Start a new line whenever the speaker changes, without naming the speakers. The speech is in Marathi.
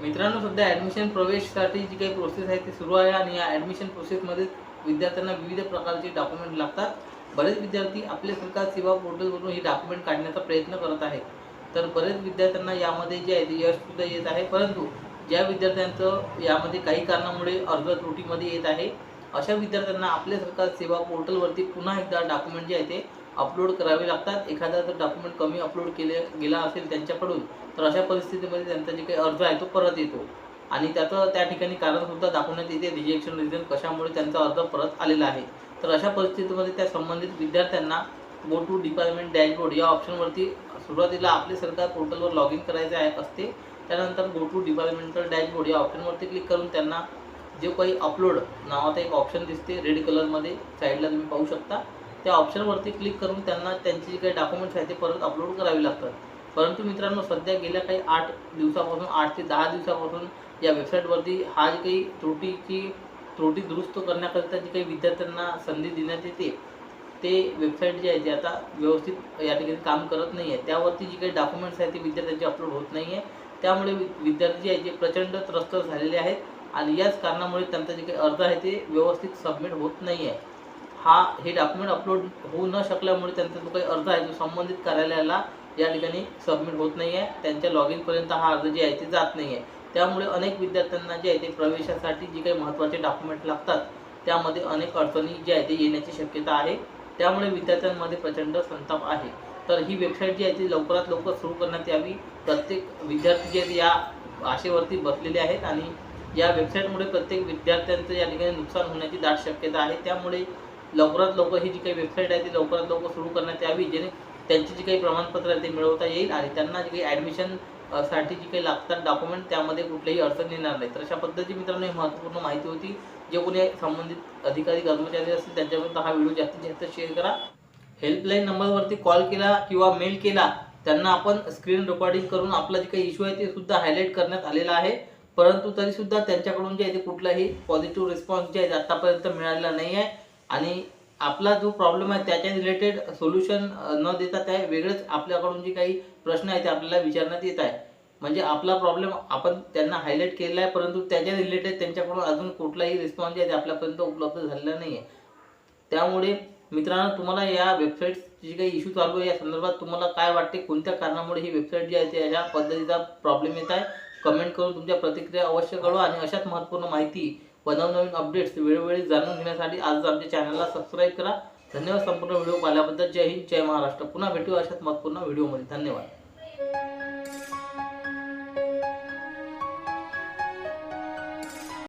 मित्रांनो, सध्या ॲडमिशन प्रवेशसाठी जी काही प्रोसेस आहे ती सुरू आहे आणि या ॲडमिशन प्रोसेसमध्ये विद्यार्थ्यांना विविध प्रकारचे डॉक्युमेंट लागतात. बरेच विद्यार्थी आपल्या सरकार सेवा पोर्टलवरून ही डॉक्युमेंट काढण्याचा प्रयत्न करत आहेत. तर बरेच विद्यार्थ्यांना यामध्ये जे आहे ते यशसुद्धा येत आहे. परंतु ज्या विद्यार्थ्यांचं यामध्ये काही कारणामुळे अर्ज त्रुटीमध्ये येत आहे, अशा विद्यार्थ्यांना आपल्या सरकार सेवा पोर्टलवरती पुन्हा एकदा डॉक्युमेंट जे आहे ते अपलोड करावे लागतात. एखादा जर डॉक्युमेंट कमी अपलोड गेला असेल त्यांच्याकडून, तर अशा परिस्थितीमध्ये त्यांचा जे काही अर्ज आहे तो परत येतो आणि त्याचं त्या ठिकाणी कारणसुद्धा दाखवण्यात येते, रिजेक्शन रिझन कशामुळे त्यांचा अर्ज परत आलेला आहे. तर अशा परिस्थितीमध्ये त्या संबंधित विद्यार्थ्यांना गो टू डिपार्टमेंट डॅशबोर्ड या ऑप्शनवरती सुरुवातीला आपले सरकार पोर्टलवर लॉग इन करायचे आहे असते. त्यानंतर गो टू डिपार्टमेंटल डॅशबोर्ड या ऑप्शनवरती क्लिक करून त्यांना जे काही अपलोड नावाचा एक ऑप्शन दिसते रेड कलरमध्ये साईडला तुम्ही पाहू शकता, त्या ऑप्शनवरती क्लिक करून त्यांना त्यांचे जे काही डॉक्युमेंट्स आहेत ते परत अपलोड करावे लागतात. परंतु मित्रांनो, सध्या गेल्या काही 8 दिवसापासून 8 ते 10 दिवसापासून या वेबसाईटवरती हा जे काही त्रुटी दुरुस्त करण्याकरिता जी काही विद्यार्थ्यांना संधी देण्यात येते, ते वेबसाईट जी आहे ती आता व्यवस्थित या ठिकाणी काम करत नाही आहे. त्यावरती जी काही डॉक्युमेंट्स आहेत ते विद्यार्थ्यांचे अपलोड होत नाही आहे. त्यामुळे विद्यार्थी जे आहे ते प्रचंड त्रस्त झालेले आहेत आणि याच कारणामुळे त्यांचा जे काही अर्ज आहे ते व्यवस्थित सबमिट होत नाही आहे. हे डॉक्युमेंट अपलोड होऊ न शकल्यामुळे त्यांचा जो काही अर्ज आहे तो संबंधित कार्यालयाला या ठिकाणी सबमिट होत नाही आहे. त्यांच्या लॉग इनपर्यंत हा अर्ज जे आहे ते जात नाही आहे. त्यामुळे अनेक विद्यार्थ्यांना जे आहे ते प्रवेशासाठी जे काही महत्त्वाचे डॉक्युमेंट लागतात, त्यामध्ये अनेक अडचणी जे आहे ते येण्याची शक्यता आहे. त्यामुळे विद्यार्थ्यांमध्ये प्रचंड संताप आहे. तर ही वेबसाईट जी आहे ती लवकरात लवकर सुरू करण्यात यावी. प्रत्येक विद्यार्थी जे आहेत या आशेवरती बसलेले आहेत आणि या वेबसाईटमुळे प्रत्येक विद्यार्थ्यांचं या ठिकाणी नुकसान होण्याची दाट शक्यता आहे. त्यामुळे लवकरात लवकर ही जी काही वेबसाईट आहे ती लवकरात लवकर सुरू करण्यात यावी, जेणे त्यांची जी काही प्रमाणपत्र आहे ते मिळवता येईल आणि त्यांना जे काही ॲडमिशन साठी जी काही लागतात डॉक्युमेंट त्यामध्ये कुठलीही अडचण येणार नाही. तर अशा पद्धतीची मित्रांनो ही महत्त्वपूर्ण माहिती होती. जे कोणी संबंधित अधिकारी कर्मचारी असतील त्यांच्यापर्यंत हा व्हिडिओ जास्तीत जास्त शेअर करा. हेल्पलाईन नंबरवरती कॉल केला किंवा मेल केला, त्यांना आपण स्क्रीन रेकॉर्डिंग करून आपला जे काही इश्यू आहे ते सुद्धा हायलाईट करण्यात आलेला आहे. परंतु तरीसुद्धा त्यांच्याकडून जे आहे ते कुठलाही पॉझिटिव्ह रिस्पॉन्स जे आहे आतापर्यंत मिळालेला नाही आहे आणि आपला जो प्रॉब्लेम आहे त्याच्या रिलेटेड सोल्युशन न देता त्या वेगळेच आपल्याकडून जे काही प्रश्न आहेत ते आपल्याला विचारण्यात येत आहे. म्हणजे आपला प्रॉब्लेम आपण त्यांना हायलाईट केलेला आहे, परंतु त्याच्या रिलेटेड त्यांच्याकडून अजून कुठलाही रिस्पॉन्स जे आहे ते आपल्यापर्यंत उपलब्ध झालेला नाही आहे. त्यामुळे मित्रांनो, तुम्हाला या वेबसाईटची जी काही इश्यू चालू आहे या संदर्भात तुम्हाला काय वाटते, कोणत्या कारणामुळे ही वेबसाईट जी आहे ते अशा पद्धतीचा प्रॉब्लेम येत आहे, कमेंट करून तुमच्या प्रतिक्रिया अवश्य कळवा आणि अशाच महत्त्वपूर्ण माहिती व नवनवीन अपडेट्स वेळोवेळी जाणून घेण्यासाठी आज आमच्या चॅनलला सबस्क्राईब करा. धन्यवाद संपूर्ण व्हिडिओ पाहिल्याबद्दल. जय हिंद, जय महाराष्ट्र. पुन्हा भेटू अशाच महत्त्वपूर्ण व्हिडिओमध्ये. धन्यवाद.